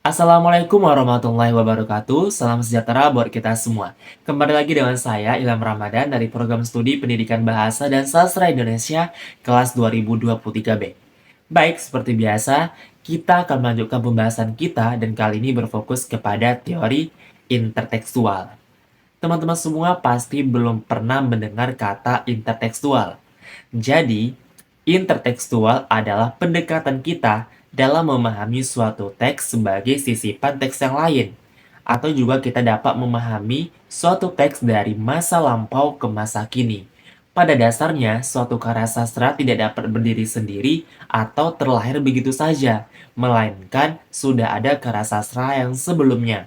Assalamualaikum warahmatullahi wabarakatuh. Salam sejahtera buat kita semua. Kembali lagi dengan saya Ilham Ramadan dari Program Studi Pendidikan Bahasa dan Sastra Indonesia kelas 2023B. Baik, seperti biasa, kita akan melanjutkan pembahasan kita dan kali ini berfokus kepada teori intertekstual. Teman-teman semua pasti belum pernah mendengar kata intertekstual. Jadi, intertekstual adalah pendekatan kita dalam memahami suatu teks sebagai sisipan teks yang lain, atau juga kita dapat memahami suatu teks dari masa lampau ke masa kini. Pada dasarnya, suatu karya sastra tidak dapat berdiri sendiri atau terlahir begitu saja, melainkan sudah ada karya sastra yang sebelumnya.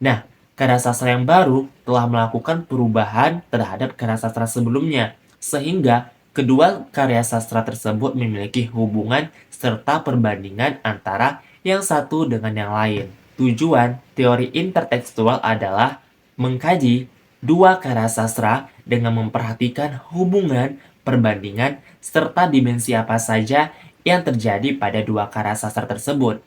Nah, karya sastra yang baru telah melakukan perubahan terhadap karya sastra sebelumnya, sehingga kedua karya sastra tersebut memiliki hubungan serta perbandingan antara yang satu dengan yang lain. Tujuan teori intertekstual adalah mengkaji dua karya sastra dengan memperhatikan hubungan, perbandingan, serta dimensi apa saja yang terjadi pada dua karya sastra tersebut.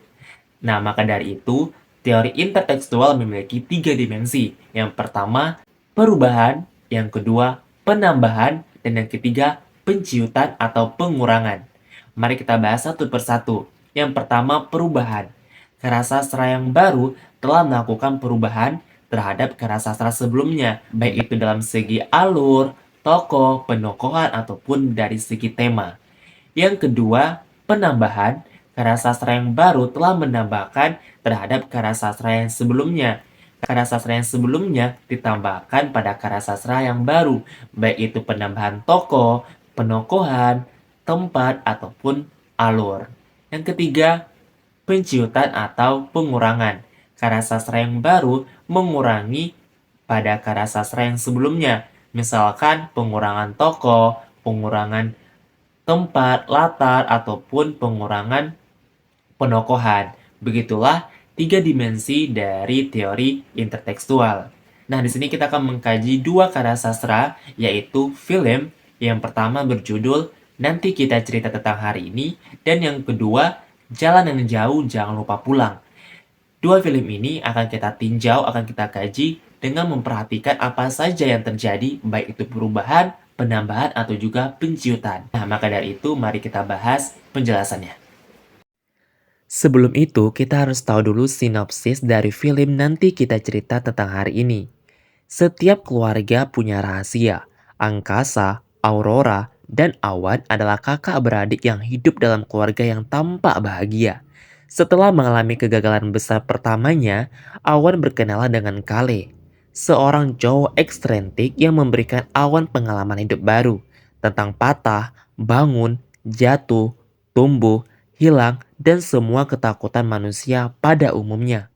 Nah, maka dari itu, teori intertekstual memiliki tiga dimensi. Yang pertama, perubahan. Yang kedua, penambahan. Dan yang ketiga, penciutan atau pengurangan. Mari kita bahas satu persatu. Yang pertama, perubahan. Karya sastra yang baru telah melakukan perubahan terhadap karya sastra sebelumnya, baik itu dalam segi alur, tokoh, penokohan, ataupun dari segi tema. Yang kedua, penambahan. Karya sastra yang baru telah menambahkan terhadap karya sastra yang sebelumnya. Karya sastra yang sebelumnya ditambahkan pada karya sastra yang baru, baik itu penambahan tokoh, penokohan, tempat, ataupun alur. Yang ketiga, penciutan atau pengurangan. Karya sastra yang baru mengurangi pada karya sastra yang sebelumnya. Misalkan pengurangan tokoh, pengurangan tempat, latar, ataupun pengurangan penokohan. Begitulah tiga dimensi dari teori intertekstual. Nah, di sini kita akan mengkaji dua karya sastra, yaitu film. Yang pertama berjudul Nanti Kita Cerita Tentang Hari Ini, dan yang kedua Jalan yang Jauh Jangan Lupa Pulang. Dua film ini akan kita tinjau, akan kita kaji dengan memperhatikan apa saja yang terjadi, baik itu perubahan, penambahan, atau juga penciutan. Nah, maka dari itu mari kita bahas penjelasannya. Sebelum itu, kita harus tahu dulu sinopsis dari film Nanti Kita Cerita Tentang Hari Ini. Setiap keluarga punya rahasia. Angkasa, Aurora, dan Awan adalah kakak beradik yang hidup dalam keluarga yang tampak bahagia. Setelah mengalami kegagalan besar pertamanya, Awan berkenalan dengan Kale, seorang cowok ekstrentik yang memberikan Awan pengalaman hidup baru tentang patah, bangun, jatuh, tumbuh, hilang, dan semua ketakutan manusia pada umumnya.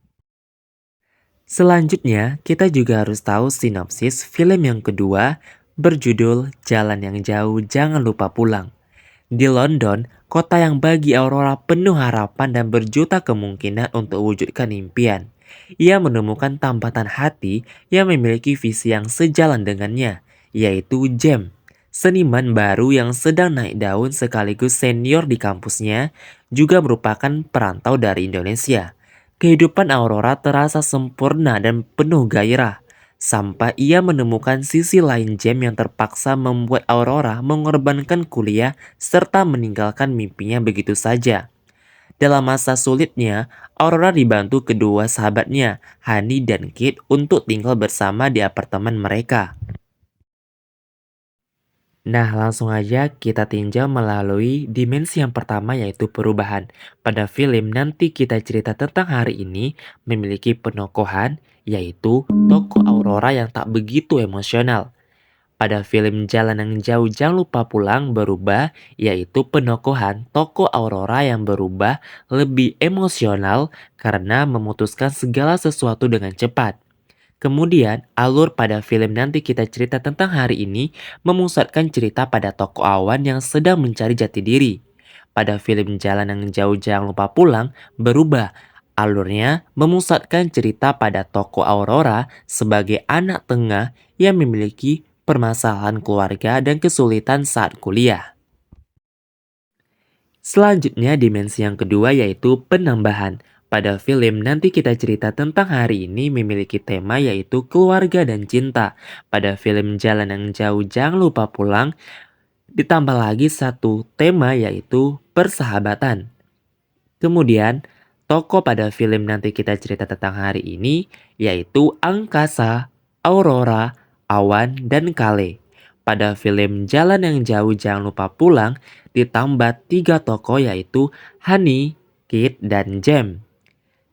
Selanjutnya, kita juga harus tahu sinopsis film yang kedua berjudul Jalan yang Jauh Jangan Lupa Pulang. Di London, kota yang bagi Aurora penuh harapan dan berjuta kemungkinan untuk wujudkan impian. Ia menemukan tambatan hati yang memiliki visi yang sejalan dengannya, yaitu Jem, seniman baru yang sedang naik daun sekaligus senior di kampusnya, juga merupakan perantau dari Indonesia. Kehidupan Aurora terasa sempurna dan penuh gairah, sampai ia menemukan sisi lain Jem yang terpaksa membuat Aurora mengorbankan kuliah serta meninggalkan mimpinya begitu saja. Dalam masa sulitnya, Aurora dibantu kedua sahabatnya, Hani dan Kit, untuk tinggal bersama di apartemen mereka. Nah, langsung aja kita tinjau melalui dimensi yang pertama, yaitu perubahan. Pada film Nanti Kita Cerita Tentang Hari Ini memiliki penokohan, yaitu tokoh Aurora yang tak begitu emosional. Pada film Jalan yang Jauh Jangan Lupa Pulang berubah, yaitu penokohan tokoh Aurora yang berubah lebih emosional karena memutuskan segala sesuatu dengan cepat. Kemudian, alur pada film Nanti Kita Cerita Tentang Hari Ini memusatkan cerita pada tokoh Awan yang sedang mencari jati diri. Pada film Jalan yang Jauh Jangan Lupa Pulang berubah. Alurnya memusatkan cerita pada tokoh Aurora sebagai anak tengah yang memiliki permasalahan keluarga dan kesulitan saat kuliah. Selanjutnya dimensi yang kedua, yaitu penambahan. Pada film Nanti Kita Cerita Tentang Hari Ini memiliki tema yaitu keluarga dan cinta. Pada film Jalan yang Jauh Jangan Lupa Pulang ditambah lagi satu tema yaitu persahabatan. Kemudian, tokoh pada film Nanti Kita Cerita Tentang Hari Ini yaitu Angkasa, Aurora, Awan, dan Kale. Pada film Jalan yang Jauh Jangan Lupa Pulang ditambah tiga tokoh yaitu Honey, Kit, dan Jem.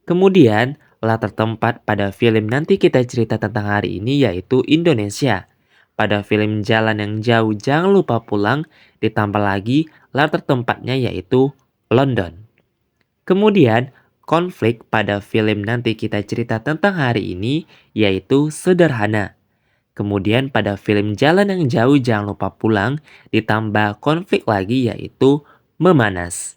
Kemudian, latar tempat pada film Nanti Kita Cerita Tentang Hari Ini yaitu Indonesia. Pada film Jalan yang Jauh Jangan Lupa Pulang ditambah lagi latar tempatnya yaitu London. Kemudian, konflik pada film Nanti Kita Cerita Tentang Hari Ini yaitu sederhana. Kemudian pada film Jalan yang Jauh Jangan Lupa Pulang ditambah konflik lagi yaitu memanas.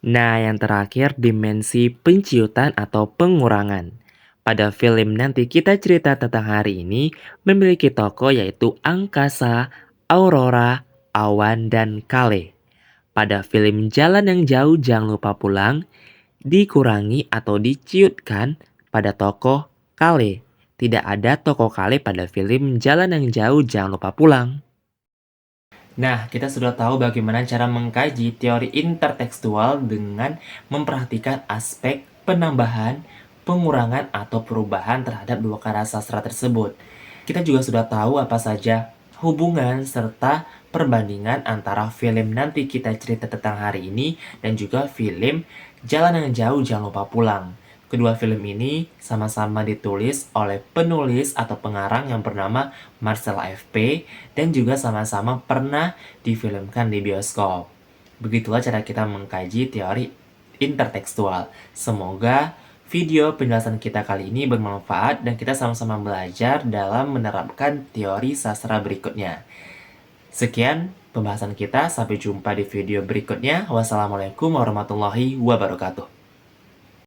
Nah, yang terakhir dimensi penciutan atau pengurangan. Pada film Nanti Kita Cerita Tentang Hari Ini memiliki tokoh yaitu Angkasa, Aurora, Awan, dan Kale. Pada film Jalan yang Jauh Jangan Lupa Pulang dikurangi atau diciutkan pada tokoh Kale. Tidak ada tokoh Kale pada film Jalan yang Jauh Jangan Lupa Pulang. Nah, kita sudah tahu bagaimana cara mengkaji teori intertekstual dengan memperhatikan aspek penambahan, pengurangan, atau perubahan terhadap dua karya sastra tersebut. Kita juga sudah tahu apa saja hubungan serta perbandingan antara film Nanti Kita Cerita Tentang Hari Ini dan juga film Jalan yang Jauh Jangan Lupa Pulang. Kedua film ini sama-sama ditulis oleh penulis atau pengarang yang bernama Marcel AFP dan juga sama-sama pernah difilmkan di bioskop. Begitulah cara kita mengkaji teori intertekstual. Semoga video penjelasan kita kali ini bermanfaat dan kita sama-sama belajar dalam menerapkan teori sastra berikutnya. Sekian pembahasan kita, sampai jumpa di video berikutnya. Wassalamualaikum warahmatullahi wabarakatuh.